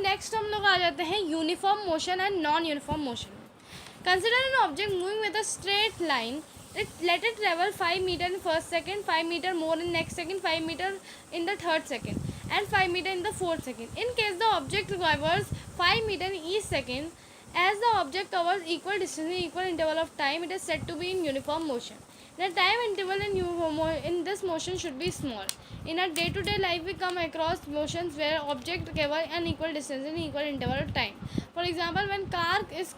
Next हम लोग आ जाते हैं uniform motion and non uniform motion. Consider an object moving with a straight line, let it travel 5 meter in first second, 5 meter more in next second, 5 meter in the third second, and 5 meter in the fourth second. In case the object covers 5 meter in each second, as the object covers equal distance in equal interval of time, it is said to be in uniform motion. The time interval in this motion should be small. In our day-to-day life, we come across motions where objects cover an equal distance in equal interval of time. For example, when car is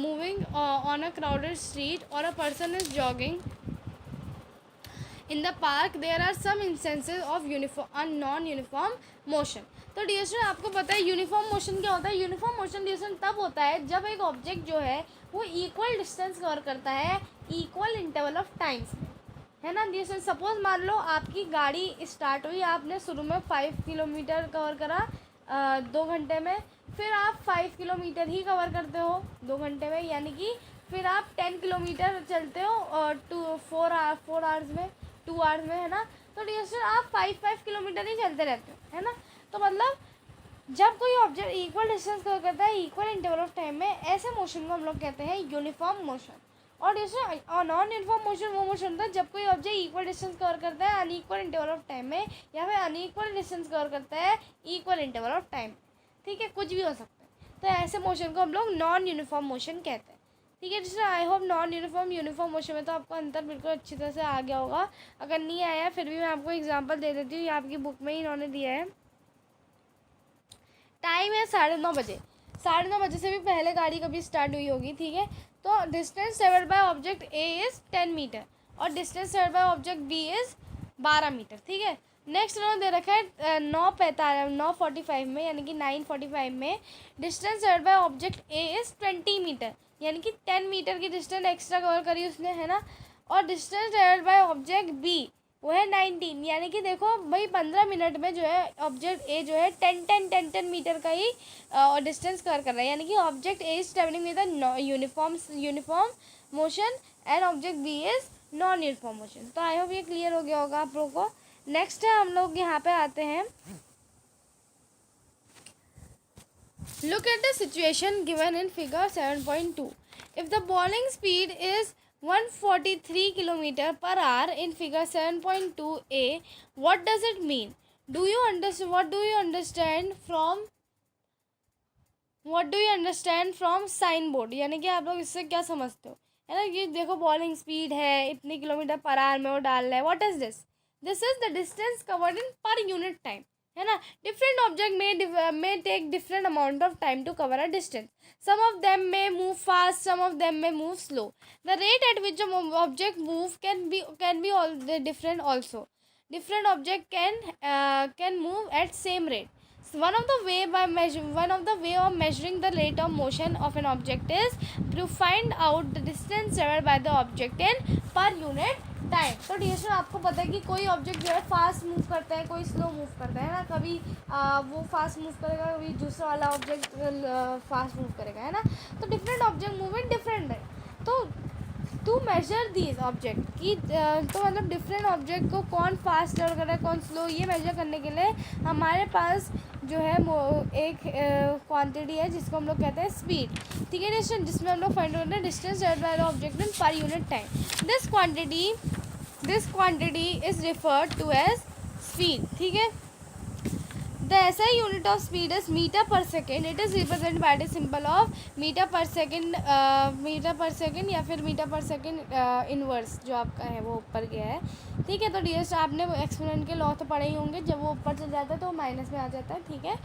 moving on a crowded street, or a person is jogging in the park, there are some instances of uniform and non-uniform motion. तो dear student, आपको पता है uniform motion क्या होता है? Uniform motion dear student तब होता है जब एक ऑब्जेक्ट जो है वो इक्वल डिस्टेंस कवर करता है इक्वल इंटरवल ऑफ टाइम्स में, है ना डियर स्टूडेंट। सपोज मान लो आपकी गाड़ी स्टार्ट हुई, आपने शुरू में 5 किलोमीटर कवर करा 2 घंटे में, फिर आप 5 किलोमीटर ही कवर करते हो 2 घंटे में, यानी कि फिर आप 10 किलोमीटर चलते हो और 4 आवर्स में, 2 आवर्स में, है ना। तो डियर स्टूडेंट, आप 5 किलोमीटर ही चलते रहते हो, है ना। तो मतलब जब कोई ऑब्जेक्ट इक्वल डिस्टेंस कवर करता है इक्वल इंटरवल ऑफ टाइम में, ऐसे मोशन को हम लोग कहते हैं यूनिफॉर्म मोशन। और नॉन यूनिफॉर्म मोशन वो मोशन होता है जब कोई ऑब्जेक्ट इक्वल डिस्टेंस कवर करता है अनइक्वल इंटरवल ऑफ टाइम में, या फिर अनइक्वल डिस्टेंस कवर करता है इक्वल इंटरवल ऑफ टाइम। ठीक है, कुछ भी हो सकता है। तो ऐसे मोशन को हम लोग नॉन यूनिफॉर्म मोशन कहते हैं। ठीक है जिससे I hope non uniform motion में तो आपको अंतर बिल्कुल अच्छी तरह से आ गया होगा। अगर नहीं आया फिर भी मैं आपको एग्जांपल दे देती हूँ, ये आपकी बुक में ही इन्होंने दिया है। टाइम है 9:30 बजे, 9:30 बजे से भी पहले गाड़ी कभी स्टार्ट हुई होगी। ठीक है, तो distance travelled by object A is 10 metre और distance travelled by object B is 12 metre. ठीक है, नेक्स्ट उन्होंने दे रखा है 9:45 में, यानी कि 9:45 में distance travelled by object A is 20 metre, यानी कि 10 मीटर की डिस्टेंस एक्स्ट्रा कवर करी उसने, है ना। और distance travelled by object B वो है 19, यानी कि देखो भाई 15 मिनट में जो है ऑब्जेक्ट ए जो है 10 मीटर का ही डिस्टेंस कवर कर रहा है, यानी कि object A is travelling with uniform motion and object B is non uniform motion. तो आई होप ये क्लियर हो गया होगा आप लोगों को। नेक्स्ट है हम लोग यहाँ पे आते हैं, look at the situation given in figure 7.2। If the bowling speed is 143 kilometer per hour in figure 7.2a, what does it mean? What do you understand from sign board? यानी कि आप लोग इससे क्या समझते हो, है ना। कि देखो बॉलिंग स्पीड है इतनी किलोमीटर पर आवर में वो डाल रहा है। What is this? This is the distance covered in per unit time, है ना। Different object may take different amount of time to cover a distance. Some of them may move fast, some of them may move slow. The rate at which an object move can be all different also. Different object can move at same rate. So one of the way of measuring the rate of motion of an object is to find out the distance traveled by the object in per unit time. तो dear student, आपको पता है कि कोई object जो है fast move करता है, कोई स्लो मूव करता है ना। कभी वो फास्ट मूव करेगा, कभी दूसरा वाला ऑब्जेक्ट फास्ट मूव करेगा, है ना। तो different object move in different है। तो टू मेजर दीज ऑब्जेक्ट की तो मतलब डिफरेंट ऑब्जेक्ट को कौन फास्ट ट्रेवल कर रहा है कौन स्लो, ये मेजर करने के लिए हमारे पास जो है एक क्वांटिटी है जिसको हम लोग कहते हैं स्पीड। ठीक है डिस्टेंस, जिसमें हम लोग फाइंड करते हैं distance travelled by the object in per unit time. This quantity is referred to as speed. ठीक है, द SI unit of speed is meter per second. It is represented by the symbol of meter per second या फिर metre per second inverse जो आपका है वो ऊपर गया है। ठीक है, तो डियर आपने एक्सपोनेंट के लॉ तो पढ़े ही होंगे, जब वो ऊपर चल जाता है तो माइनस में आ जाता है। ठीक है,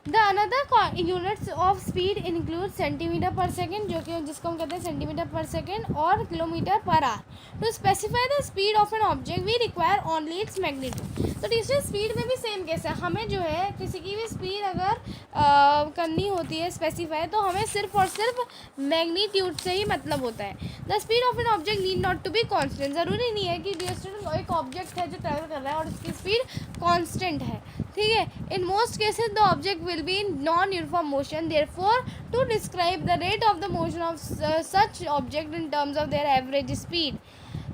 the another units of speed include centimetre पर सेकेंड, जो कि जिसको हम कहते हैं सेंटीमीटर पर सेकेंड, और kilometre per hour. To specify the speed of an object we require only its magnitude. तो टीचर स्पीड में भी सेम केस है, हमें जो है किसी की भी स्पीड अगर करनी होती है स्पेसिफाई, तो हमें सिर्फ और सिर्फ मैग्नीट्यूड से ही मतलब होता है। The speed of an object need not to be constant. ज़रूरी नहीं है कि डियर एक ऑब्जेक्ट है जो ट्रैवल कर रहा है और उसकी स्पीड कॉन्स्टेंट है। ठीक है, in most cases the object will be in non uniform motion. Therefore to describe the rate of the motion of such object in terms of their average speed,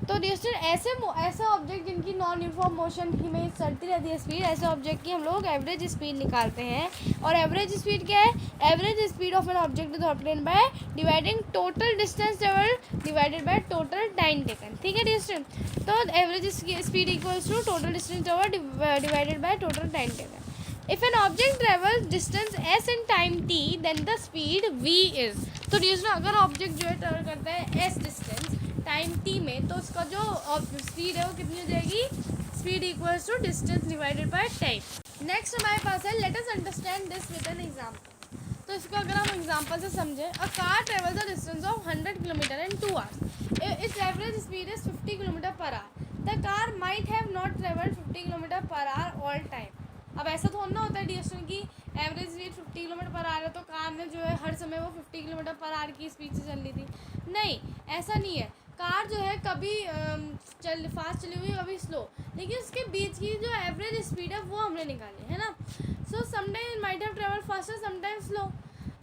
तो distance ऐसे object जिनकी non uniform motion ही में चलती रहती है speed, ऐसे object की हम लोग एवरेज स्पीड निकालते हैं। और एवरेज स्पीड क्या है? Average speed of an object is obtained by dividing total distance travelled divided by total time taken. ठीक है डिस्टेंस, तो average speed equals to total distance travelled divided by total time taken. If an object travels distance s in time t, then the speed v is। तो distance अगर object जो है travel करता है s distance time t में, तो उसका जो स्पीड है वो कितनी हो जाएगी? Speed equals to distance divided by time. Next हमारे पास है let us understand this with an example. तो इसको अगर हम एग्जांपल से समझें, a car travels the distance of 100 kilometre in 2 hours, its average speed is 50 kilometre per hour. The car might have not travelled 50 kilometre per hour all time. अब ऐसा तो ना होता है डिस्टेंस की average speed 50 kilometre per our है तो car में जो है हर समय वो 50 किलोमीटर पर आवर की स्पीड से चल रही थी। नहीं, ऐसा नहीं है। कार जो है कभी फास्ट चली हुई, कभी स्लो, लेकिन उसके बीच की जो एवरेज स्पीड है वो हमने निकाली है ना। So sometime might have travel faster, sometime slow.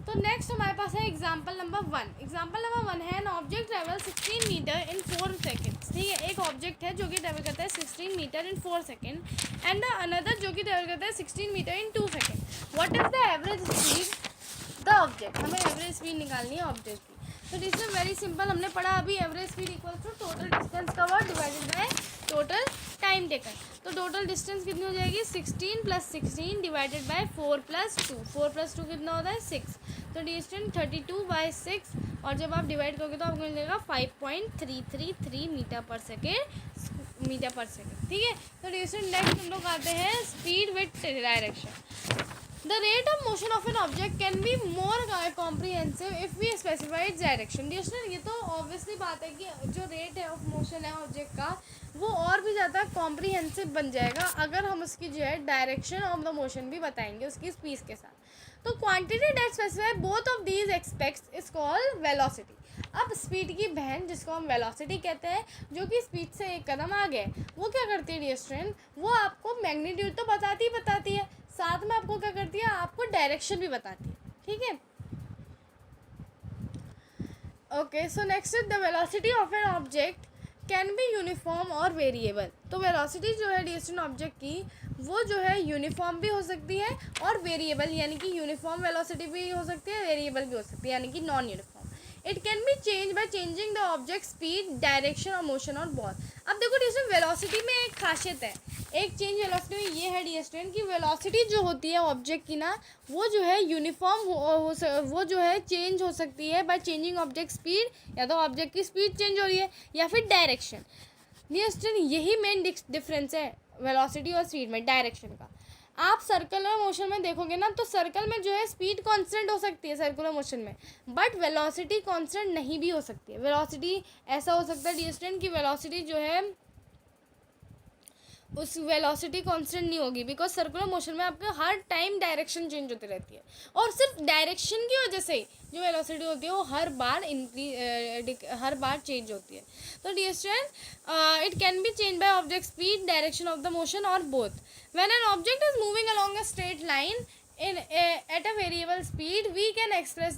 तो नेक्स्ट हमारे पास है एग्जाम्पल नंबर 1। एग्जाम्पल नंबर 1 है an object travel 16 metre in 4 seconds. ठीक है, एक ऑब्जेक्ट है जो कि ट्रेवल करता है 16 metre in 4 second and another जो कि ट्रेवल करता है 16 metre in 2 second. What is the average speed the object? हमें एवरेज स्पीड निकालनी है ऑब्जेक्ट की। तो दिस इज वेरी सिंपल, हमने पढ़ा अभी average speed equal to total distance covered divided by total time taken. तो टोटल डिस्टेंस कितनी हो जाएगी? 16 + 16 डिवाइडेड बाय 4 + 2। 4 + 2 कितना होता है? 6। तो डिस्टेंस 32/6, और जब आप डिवाइड करोगे तो आपको मिलेगा 5.333 मीटर पर सेकेंड। ठीक है, तो डिस्टेंस नेक्स्ट हम लोग आते हैं speed with direction. The rate of motion of an object can be more comprehensive if we specify its direction। ये तो ऑब्वियसली बात है कि जो रेट है ऑफ मोशन है ऑब्जेक्ट का वो और भी ज़्यादा कॉम्प्रीहेंसिव बन जाएगा अगर हम उसकी जो है डायरेक्शन ऑफ द मोशन भी बताएंगे उसकी स्पीड के साथ। तो quantity that specify both of these aspects is called velocity. अब स्पीड की बहन जिसको हम वेलोसिटी कहते हैं, जो कि स्पीड से एक कदम आगे है, वो क्या करती है डियर स्टूडेंट? वो आपको मैग्नीट्यूड तो बताती है, साथ में आपको क्या करती है? आपको डायरेक्शन भी बताती है। ठीक है, okay. So next is the velocity of an object can be uniform और वेरिएबल। तो वेलोसिटी जो है डिस्टेंस ऑब्जेक्ट की वो जो है यूनिफॉर्म भी हो सकती है और वेरिएबल, यानी कि यूनिफॉर्म वेलोसिटी भी हो सकती है, वेरिएबल भी हो सकती है, यानी कि non uniform. It can be change by changing the object speed, direction और मोशन और बॉल। अब देखो डिस्टेंस वेलोसिटी में एक खासियत है, एक चेंज वेलोसिटी में ये है डिस्टेंस की वेलोसिटी जो होती है ऑब्जेक्ट की ना, वो जो है यूनिफॉर्म वो जो है चेंज हो सकती है बाय चेंजिंग ऑब्जेक्ट स्पीड, या तो ऑब्जेक्ट की स्पीड चेंज हो रही है या फिर डायरेक्शन। डिस्टेंस यही मेन डिफरेंस है वेलोसिटी और स्पीड में, डायरेक्शन का। आप सर्कुलर मोशन में देखोगे ना, तो सर्कल में जो है स्पीड कांस्टेंट हो सकती है सर्कुलर मोशन में, बट वेलोसिटी कांस्टेंट नहीं भी हो सकती है। वेलोसिटी ऐसा हो सकता है डिस्टेंस की वेलोसिटी जो है उस वेलोसिटी कांस्टेंट नहीं होगी, बिकॉज सर्कुलर मोशन में आपके हर टाइम डायरेक्शन चेंज होती रहती है, और सिर्फ डायरेक्शन की वजह से जो वेलोसिटी होती है वो हर बार चेंज होती है। तो distance it can be change by object speed, direction of the motion और both. When an object is moving along a straight line at a variable speed, we can express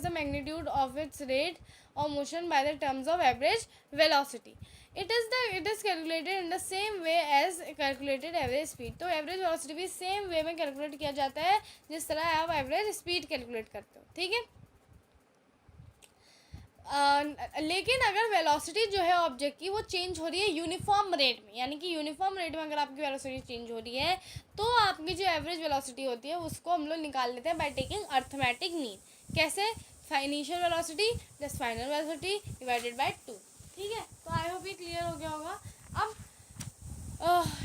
the magnitude of its rate of motion by the terms of average velocity. It is calculated in the same way as calculated average speed। तो average velocity भी same way में calculate किया जाता है जिस तरह आप average speed calculate करते हो। ठीक है, लेकिन अगर वेलोसिटी जो है ऑब्जेक्ट की वो चेंज हो रही है यूनिफॉर्म रेट में, यानी कि यूनिफॉर्म रेट में अगर आपकी वेलोसिटी चेंज हो रही है, तो आपकी जो एवरेज वेलोसिटी होती है उसको हम लोग निकाल लेते हैं बाय टेकिंग अर्थमेटिक मीन। कैसे? Initial velocity plus final velocity divided by 2। ठीक है, तो आई होप ये क्लियर हो गया होगा। अब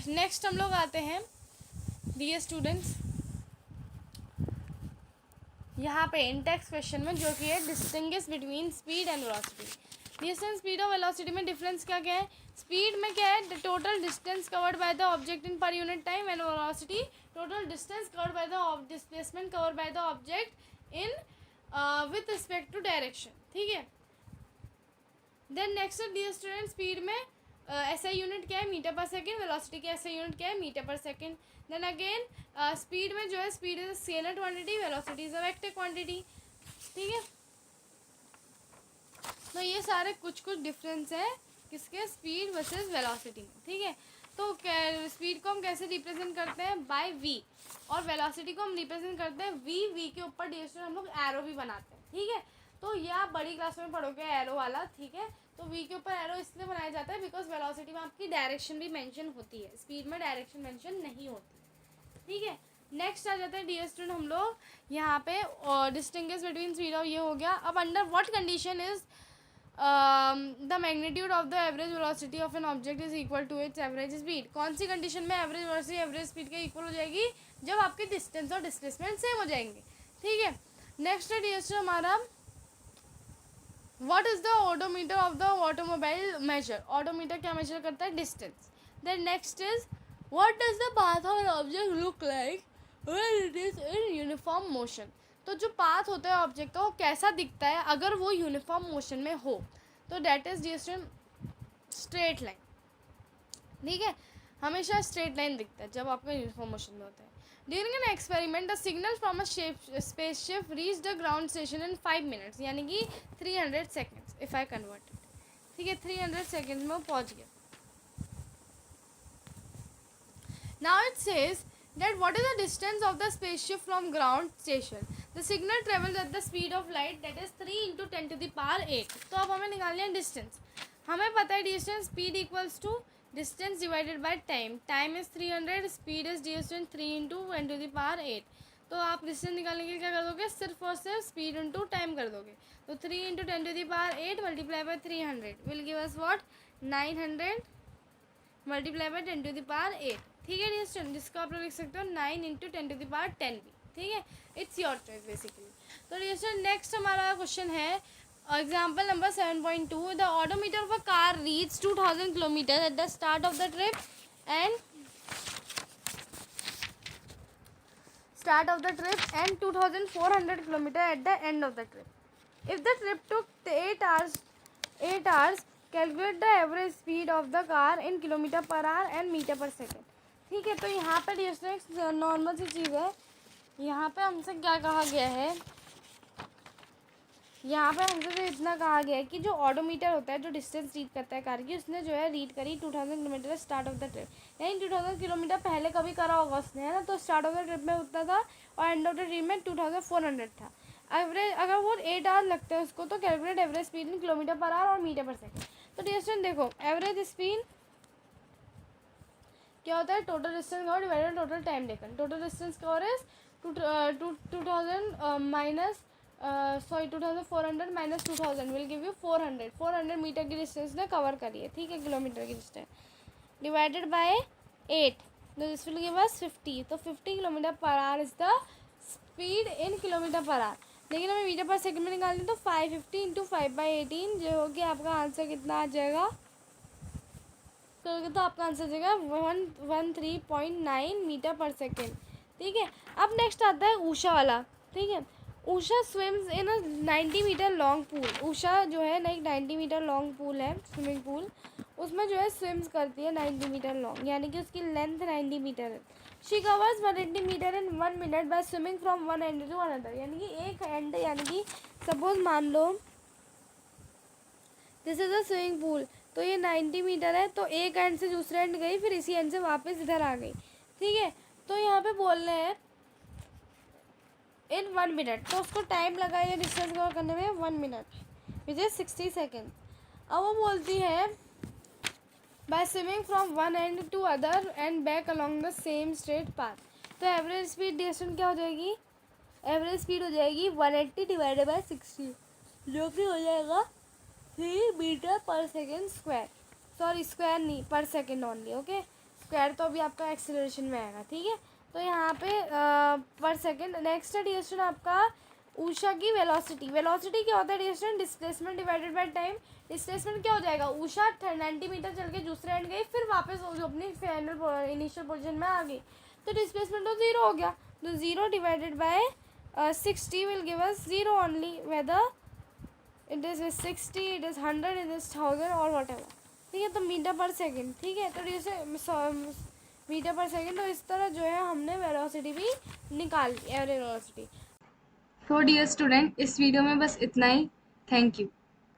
नेक्स्ट हम लोग आते हैं डियर स्टूडेंट्स यहाँ पे इन टेक्स्ट क्वेश्चन में, जो कि है distinguish between speed and velocity. Distance, speed और वेलोसिटी में डिफरेंस क्या क्या है? स्पीड में क्या है? The total distance covered by the object in per unit time, and velocity total distance covered by the displacement covered by the object in with respect to direction. ठीक है, then next dear student speed में ऐसा unit क्या है? Metre per second. Velocity का ऐसा unit क्या है? Metre per second. Then again speed में जो है speed is a scalar quantity, velocity is a vector quantity. ठीक है, तो ये सारे कुछ कुछ डिफरेंस है किसके, स्पीड वर्सेस वेलोसिटी में, ठीक है। तो स्पीड को हम कैसे रिप्रेजेंट करते हैं, बाय वी, और वेलोसिटी को हम रिप्रेजेंट करते हैं वी के ऊपर डिस्टेंस हम लोग एरो भी बनाते हैं, ठीक है। तो ये आप बड़ी क्लास में पढ़ोगे एरो वाला, ठीक है। तो वी के ऊपर एरो इसलिए बनाया जाता है बिकॉज वेलोसिटी में आपकी डायरेक्शन भी मेंशन होती है, स्पीड में डायरेक्शन मेंशन नहीं होती, ठीक है। नेक्स्ट आ जाते हैं डियर स्टूडेंट हम लोग यहाँ पे डिस्टिंग्विश बिटवीन स्पीड और ये हो गया। अब under what condition is the magnitude of the average velocity of an object is equal to its average speed. कौन सी कंडीशन में एवरेज वेलोसिटी एवरेज स्पीड के इक्वल हो जाएगी, जब आपके डिस्टेंस और डिस्प्लेसमेंट सेम हो जाएंगे, ठीक है। नेक्स्ट है डियर स्टूडेंट हमारा what is the odometer of the automobile measure. Odometer क्या मेजर करता है, distance. Then next is what does the path of an object look like when it is in uniform motion. तो जो path होता है object का वो कैसा दिखता है अगर वो यूनिफॉर्म मोशन में हो, तो that is dear straight line, ठीक है। हमेशा स्ट्रेट लाइन दिखता है जब आपका यूनिफॉर्म मोशन में होता है। During an experiment the signal from a spaceship reach the ground station in 5 minutes, यानी कि 300 seconds if I convert it, ठीक है। 300 सेकेंड्स में वो पहुंच गया। Now it says that what is the distance of the spaceship from ground station. The signal travels at the speed of light, that is 3 into 10 to the power 8. तो अब हमें निकालना है डिस्टेंस। हमें पता है distance speed equals to distance divided by time. Time is 300, speed is distance 3 into 10 to the power 8। तो आप डिस्टेंस निकालने के लिए क्या कर दोगे, सिर्फ और सिर्फ स्पीड इंटू टाइम कर दोगे। तो 3 into 10 to the power 8 multiply by 300 will give us what, 900 multiply by 10 to the power 8, ठीक है डियर स्टूडेंट। जिसको आप लोग लिख सकते हो 9 इंटू 10 टू द पावर 10 भी, ठीक है। It's your choice basically. तो डियर स्टूडेंट नेक्स्ट हमारा क्वेश्चन है example number 7.2। The odometer of a car reach 2000 kilometre at the start of the trip and 2400 kilometre at the end of the trip. If the trip took 8 hours calculate the average speed of the car in kilometre per hour and metre per second, ठीक है। तो यहाँ पे distance normal सी चीज़ है। यहाँ पे हमसे क्या कहा गया है, यहाँ पे हमसे तो इतना कहा गया है कि जो ऑडोमीटर होता है जो डिस्टेंस रीड करता है कार की, उसने जो है रीड करी 2000 kilometre start of the trip, यानी 2000 किलोमीटर पहले कभी करा होगा उसने, है ना। तो स्टार्ट ऑफ द ट्रिप में उतना था और एंड ऑफ द ट्रिप में 2400 था। एवरेज अगर वो 8 आवर लगते हैं उसको, तो calculate average speed in kilometre per hour और मीटर पर सेकेंड। तो डिस्टेंस देखो, एवरेज स्पीड क्या होता है, टोटल डिस्टेंस और divided total time taken. Total distance का और is 2000 minus 2400 minus 2000 will give you 400 metre की डिस्टेंस ने कवर करी है, ठीक है, किलोमीटर की डिस्टेंस डिवाइडेड बाय 8, तो दिस विल गिव अस 50। तो 50 kilometre per our is the speed in kilometre per our. लेकिन हमें मीटर पर सेकंड में निकालनी है, तो 550 इंटू 5/18 जो होगी आपका आंसर कितना आ जाएगा, तो आपका आंसर जाएगा 113.9 मीटर पर सेकेंड, ठीक है। अब नेक्स्ट आता है ऊषा वाला, ठीक है। Usha swims in a 90 metre long pool. Usha जो है ना एक 90 मीटर लॉन्ग पूल है, स्विमिंग पूल, उसमें जो है स्विम्स करती है 90 मीटर लॉन्ग, यानी कि उसकी लेंथ 90 मीटर है। She covers 180 metre in 1 minute by swimming from one end to another, यानी कि एक एंड, यानी कि सपोज मान लो this is a swimming pool, तो ये 90 मीटर है, तो एक एंड से दूसरे एंड गई, फिर इसी एंड से वापस इधर आ गई, ठीक है। तो यहाँ पे बोल रहे हैं इन 1 मिनट, तो उसको टाइम लगा ये डिस्टेंस कवर करने में 1 मिनट विच इज 60 सेकेंड। अब वो बोलती है by swimming from one end to other end back along the same straight path. तो एवरेज स्पीड डिस्टेंस क्या हो जाएगी, एवरेज स्पीड हो जाएगी 180 डिवाइडेड बाय 60, जो कि हो जाएगा 3 metre per second square, sorry square नहीं, पर सेकेंड ओनली, ओके। स्क्वायर तो अभी आपका एक्सेलरेशन में आएगा, ठीक है। तो यहाँ पे पर सेकेंड। नेक्स्ट है डिस्टेंस आपका ऊषा की वेलोसिटी। वेलोसिटी क्या होता है distance, displacement divided by time. Displacement क्या हो जाएगा, ऊषा 90 मीटर चल के दूसरे एंड गई, फिर वापस जो अपनी फाइनल इनिशियल पोजीशन में आ गई, तो डिस्प्लेसमेंट तो 0 हो गया। तो 0 divided by 60 will give us 0 only, whether it is 60, it is 100, it is 1000 और वॉट एवर, ठीक है। तो मीटर पर सेकेंड, ठीक है। तो जैसे मीटर पर सेकेंड, तो इस तरह जो है हमने वेलोसिटी भी निकाल ली, एवरेज वेलोसिटी। तो डियर स्टूडेंट, इस वीडियो में बस इतना ही। Thank you.